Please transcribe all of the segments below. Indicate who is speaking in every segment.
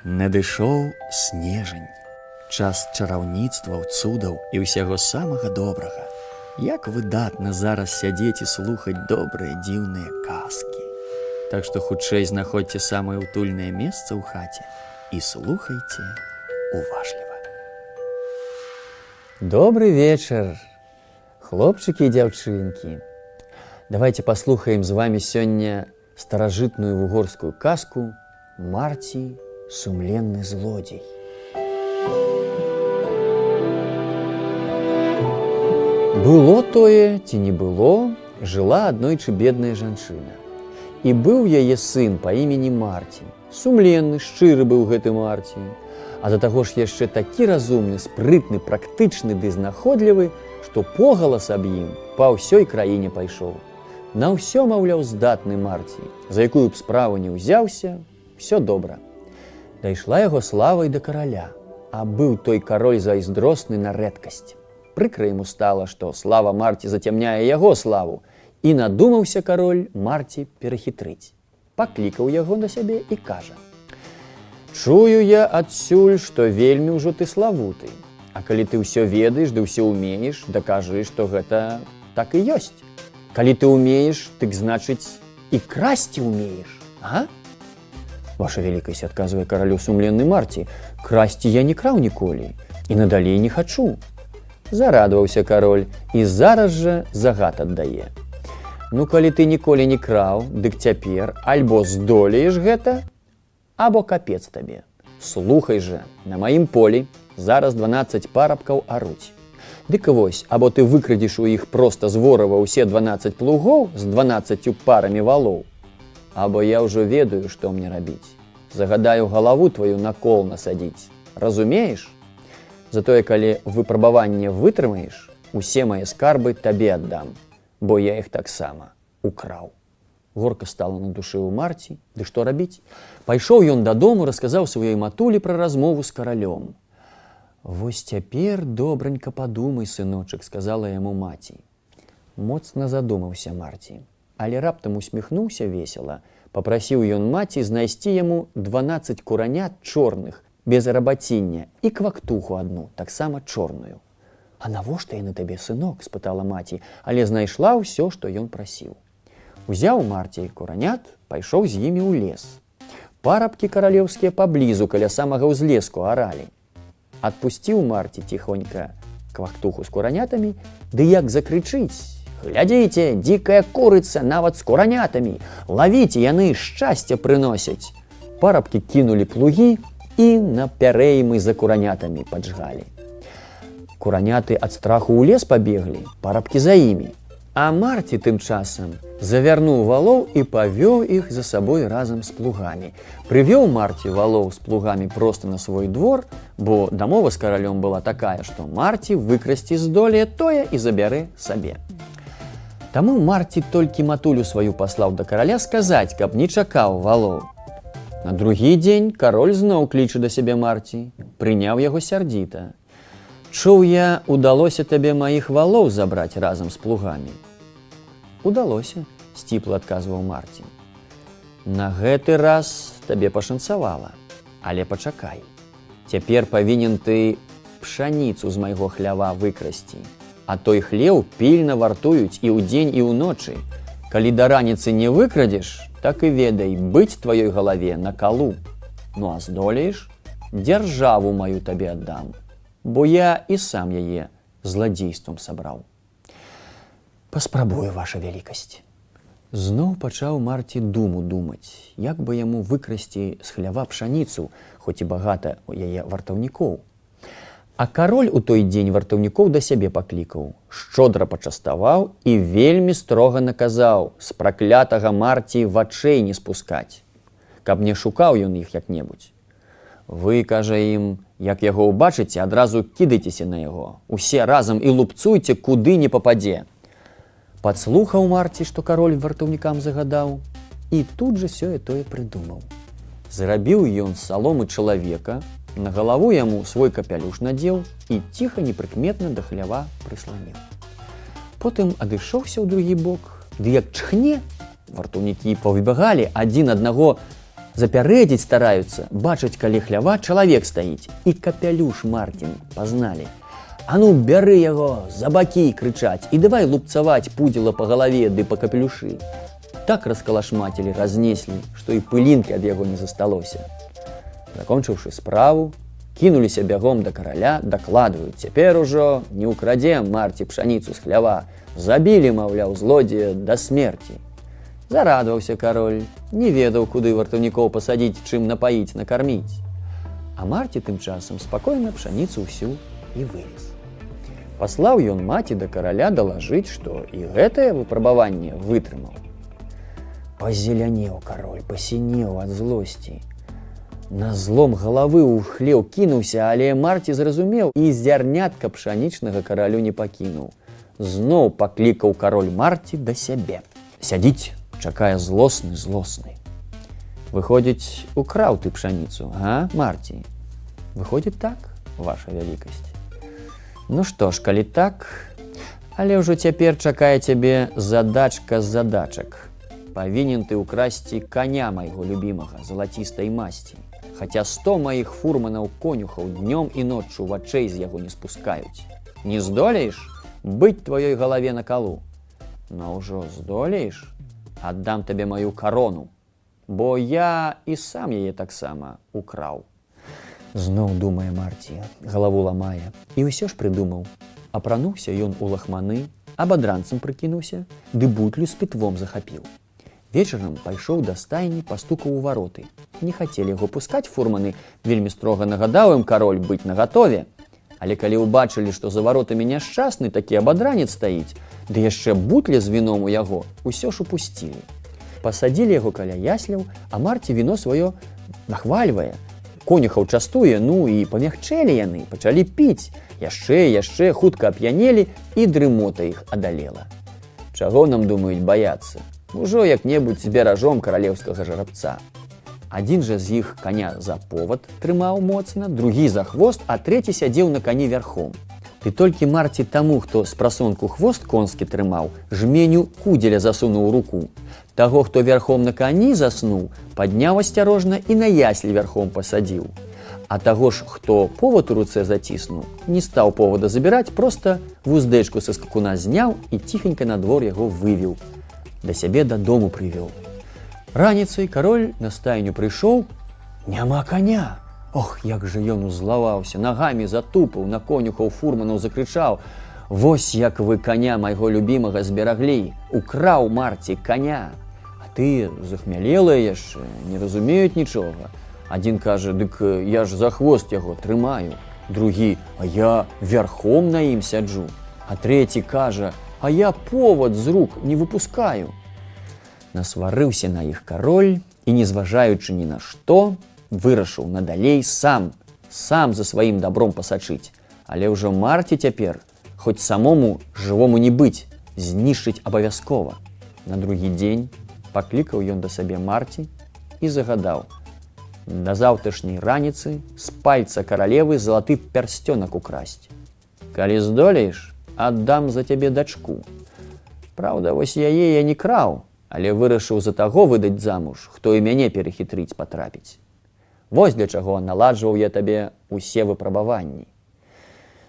Speaker 1: Надышоў снежань, час чараўніцтваў, цудаў і ўсяго самага добрага. Як выдатна зараз сядзець і слухаць добрыя дзіўныя казкі. Так што хутчэй знаходзьце самае ўтульнае месца ў хаце і слухайце уважліва.
Speaker 2: Добрый вечер, хлопчыкі і дзяўчынкі. Давайте паслухаем з вами сёння старажытную вугорскую казку «Марці, сумленны злодзей». Было тое, ці не было, жыла аднойчы бедная жанчына. І быў яе сын па імені Марці. Сумленны, шчыры быў гэты Марці. А да таго ж яшчэ такі разумны, спрытны, практычны ды знаходлівы, што погалас аб ім па ўсёй краіне пайшоў. На ўсё, маўляў, здатны Марці, за якую б справу не ўзяўся, ўсё добра. Дайшла яго слава і да караля, а быў той кароль зайздросны на рэдкасць. Прыкра яму стала, што слава Марці зацямняе яго славу, і надумаўся кароль Марці перахітрыць. Паклікаў яго да сябе і кажа: «Чую я адсюль, што вельмі ўжо ты славуты, а калі ты ўсё ведаеш ды ўсё ўмееш, дакажы, што гэта так і ёсць. Калі ты ўмееш, дык значыць і красці ўмееш, а?» «Ваша велікасць», — адказвае каралю сумленны Марці, «красці я не краў ніколі і надалей не хачу». Зарадаваўся кароль і зараз жа загад аддае: «Ну, калі ты ніколі не краў, дык цяпер альбо здолееш гэта, або капец табе. Слухай жа, на маім полі зараз 12 парабкаў аруць. Дык вось, або ты выкрадзеш у іх проста з ворава ўсе 12 плугоў з 12 парамі валоў, або я ўжо ведаю, што мне рабіць. Загадаю галаву тваю на кол насадзіць. Разумееш? Затое, калі выпрабаванне вытрымаеш, усе мае скарбы табе аддам, бо я іх таксама украў». Горка стала на душы ў Марці, ды што рабіць? Пайшоў ён дадому, расказаў сваёй матулі пра размову з каралём. «Вось цяпер добранька падумай, сыночак», — сказала яму маці. Моцна задумаўся Марці, але раптам усміхнуўся весела. Папрасіў ён маці знайсці яму 12 куранят чорных, без рабаціння, і квактуху адну, таксама чорную. «А навошта яны табе, сынок?» — спытала маці, але знайшла ўсё, што ён прасіў. Узяў Марці куранят, пайшоў з імі ў лес. Парабкі каралеўскія паблізу каля самага ўзлеску аралі. Адпусціў Марці ціхонька квактуху з куранятамі, ды як закрычыць: «Глядзіце, дзікая курыца, нават з куранятамі! Лавіце, яны шчасце прыносяць!» Парабкі кінулі плугі і на пярэймы за куранятамі паджгалі. Кураняты ад страху ў лес пабеглі, парабкі за імі. А Марці тым часам завярнуў валоў і павёў іх за сабой разам з плугамі. Прывёў Марці валоў з плугамі проста на свой двор, бо дамова з каралём была такая, што Марці выкрасці здолее тое і забярэ сабе. Таму Марці толькі матулю сваю паслаў да караля сказаць, каб не чакаў валоў. На другі дзень кароль зноў кліча да сябе Марці, прыняў яго сярдзіта. «Чуў я, удалося табе маіх валоў забраць разам з плугамі». «Удалося», — сціпла адказваў Марці. «На гэты раз табе пашанцавала, але пачакай. Цяпер павінен ты пшаніцу з майго хлява выкрасці, а той хлеў пільна вартуюць і ўдзень, і ўночы. Калі да раніцы не выкрадзеш, так і ведай, быць тваёй галаве на калу. Ну а здолееш, дзяржаву маю табе аддам, бо я і сам яе зладзействам сабраў». «Паспрабую, ваша велікасць». Зноў пачаў Марці думаць, як бы яму выкрасці з хлява пшаніцу, хоць і багата яе вартаўнікоў. А кароль у той дзень вартаўнікоў да сябе паклікаў, шчодра пачаставаў і вельмі строга наказаў з праклятага Марці вачэй не спускаць, каб не шукаў ён іх як-небудзь. «Вы, — кажа ім, — як яго ўбачыце, адразу кідайцеся на яго, усе разам і лупцуйце, куды не пападзе». Падслухаў Марці, што кароль вартаўнікам загадаў, і тут жа сёе-тое прыдумаў. Зрабіў ён з саломы чалавека, на галаву яму свой капялюш надзеў і ціха непрыкметна да хлява прысланіў. Потым адышоўся ў другі бок, ды як чхне, вартаўнікі павыбягалі, адзін аднаго Запярэдзіць стараюцца, бачаць, калі хлява чалавек стаіць. І капялюш Марцін пазналі. А ну, бяры яго, за бакі крычаць, і давай лупцаваць пудзіла па галаве ды па капелюшы. Так раскалашмацілі, разнеслі, што і пылінкі ад яго не засталося. Закончыўшы справу, кінуліся бягом да караля, дакладваюць: цяпер ужо не ўкрадзем Марці пшаніцу з хлява, забілі, маўляў, злодзея да смерці. Зарадаваўся кароль, не ведаў, куды вартаўнікоў пасадзіць, чым напаіць, накарміць. А Марці тым часам спакойна пшаніцу ўсю і вывез. Паслаў ён маці да караля далажыць, што і гэтае выпрабаванне вытрымаў. Пазелянеў кароль, пасінеў ад злосці. На злом галавы ў хлеў кінуўся, але Марці зразумеў і зярнятка пшанічнага каралю не пакінуў. Зноў паклікаў кароль Марці да сябе. Сядзіць, чакае злосны. Выходзіць, украў ты пшаніцу, а, Марці? Выходзіць так, ваша вялікасць. Ну што ж, калі так, але ўжо цяпер чакае цябе задачка з задачак. Павінен ты ўкрасці каня майго любімага, залацістай масці. Хаця 100 маіх фурманаў-конюхаў днём і ноччу вачэй з яго не спускаюць. Не здолееш быць тваёй галаве на калу? Но ўжо здолееш, аддам табе маю карону, бо я і сам яе таксама украў. Зноў думае Марці, галаву ламае. І ўсё ж прыдумаў. Апрануўся ён у лахманы, абадранцам прыкінуўся, ды бутлю з пітвом захапіў. Вечарам пайшоў да стайні, пастукаў у вароты. Не хацелі яго пускаць фурманы, вельмі строга нагадаў ім кароль быць нагатове. Але калі ўбачылі, што за варотамі няшчасны такі абадранец стаіць, ды яшчэ бутля з віном у яго, усё ж упусцілі. Пасадзілі яго каля ясляў, а Марці віно сваё нахвальвае. Конюхаў частуе, ну і памягчэлі яны, пачалі піць. Яшчэ, хутка ап'янелі, і дрымота іх адалела. Чаго нам, думаюць, баяцца? Ужо як-небудзь зберажом каралеўскага жарабца. Адзін жа з іх каня за повад трымаў моцна, другі за хвост, а трэці сядзеў на кані вярхом. Ты толькі Марці таму, хто з прасонку хвост конскі трымаў, жменю кудзеля засунуў у руку. Таго, хто вярхом на кані заснуў, падняў асцярожна і на яслі вярхом пасадзіў. А таго ж, хто повад у руцэ заціснуў, не стаў повода забіраць, проста вуздэчку са скакуна зняў і ціхенька на двор яго вывеў. Да сябе дадому прывёў. Раніцай кароль на стайню прыйшоў, няма каня. Ох, як жа ён узлаваўся, нагамі затупаў, на конюхаў фурманаў закрычаў: «Вось як вы каня майго любімага збераглі, украў Марці каня!» А ты захмялелыя яшчэ, не разумеюць нічога. Адзін кажа: «Дык я ж за хвост яго трымаю». Другі: «А я вярхом на ім сяджу». А трэці кажа: «А я повод з рук не выпускаю». Насварыўся на іх кароль і, не зважаючы ні на што, вырашыў надалей сам за сваім дабром пасачыць. Але ўжо Марці цяпер, хоць самому жывому не быць, знішчыць абавязкова. На другі дзень паклікаў ён да сабе Марці і загадаў: да заўтрашняй раніцы з пальца каралевы залаты пярсцёнак украсць. Калі здолееш, аддам за цябе дачку. Праўда, вось яе я не краў, але вырашыў за таго выдаць замуж, хто і мяне перахітрыць патрапіць. Вось для чаго наладжваў я табе усе выпрабаванні.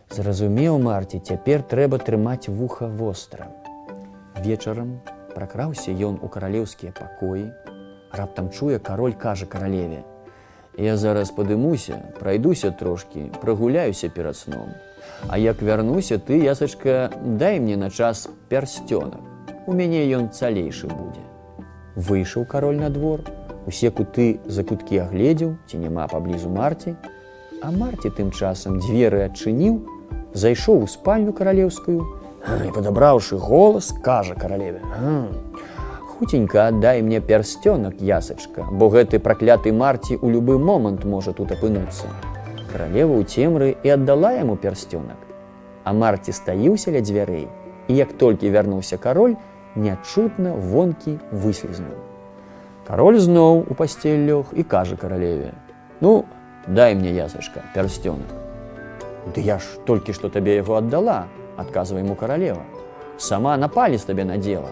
Speaker 2: Зразумеў Марці, цяпер трэба трымаць вуха востра. Вечарам пракраўся ён у каралеўскія пакоі. Раптам чуе, кароль кажа каралеве: «Я зараз падымуся, прайдуся трошкі, прагуляюся перад сном. А як вярнуся, ты, ясачка, дай мне на час пярсцёнак. У мяне ён цалейшы будзе». Выйшаў кароль на двор, усе куты за куткі агледзеў, ці няма паблізу Марці. А Марці тым часам дзверы адчыніў, зайшоў у спальню каралеўскую і, падабраўшы голас, кажа каралеве: «Хуценька аддай мне пярсцёнак, ясачка, бо гэты пракляты Марці ў любы момант можа тут апынуцца». Каралева ў цемры і аддала яму пярсцёнак. А Марці стаіўся ля дзвярэй, і як толькі вярнуўся кароль, нячутна вонкі выслізнуў. Кароль зноў у пасцель лёг і кажа каралеве: «Ну, дай мне, ясачка, пярсцёнак». «Ды я ж толькі што табе яго аддала», адказвае яму каралева. «Сама на палец табе надзела».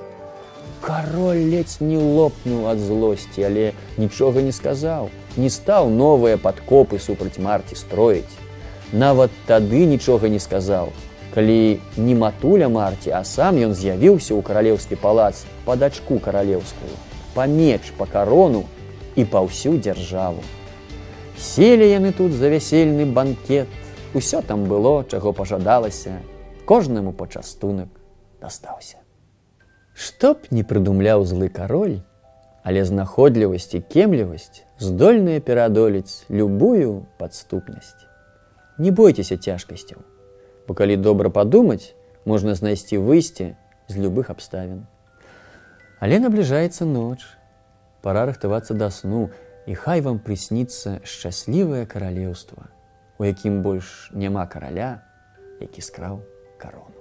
Speaker 2: Кароль ледзь не лопнуў ад злосці, але нічога не сказаў, не стаў новыя падкопы супраць Марці строіць. Нават тады нічога не сказаў, калі не матуля Марці, а сам ён з'явіўся ў каралеўскі палац па дачку каралеўскую, па меч, па карону і па ўсю дзяржаву. Селі яны тут за вясельны банкет, усё там было, чаго пажадалася, кожнаму пачастунак дастаўся. Што б не прыдумляў злы кароль, але знаходлівасць і кемлівасць здольныя пераадолець любую падступнасць. Не бойцеся цяжкасцяў, бо калі добра падумаць, можна знайсці выйсце з любых абставін. Але набліжаецца ноч, пара рыхтавацца да сну, і хай вам прысніцца шчаслівае каралеўства, у якім больш няма караля, які скраў карону.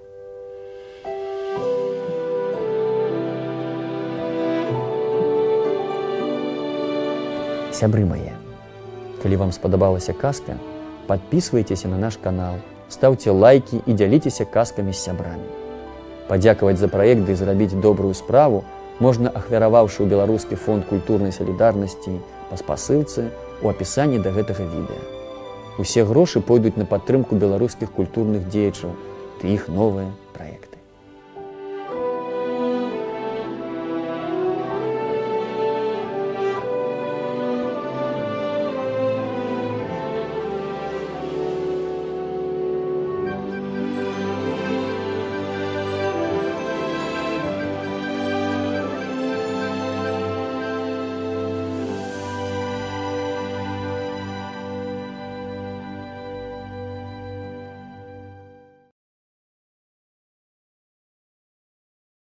Speaker 2: Сябры мае, калі вам спадабалася казка, подписывайтеся на наш канал, ставьте лайки і дзяліцеся казкамі з сябрамі. Падзякаваць за праект ды зрабіць добрую справу можна, ахвяраваўшы ў Беларускі фонд культурнай салідарнасці па спасылцы у апісанні да гэтага відэа. Усе грошы пойдуць на падтрымку беларускіх культурных дзеячаў ды іх новыя праекты.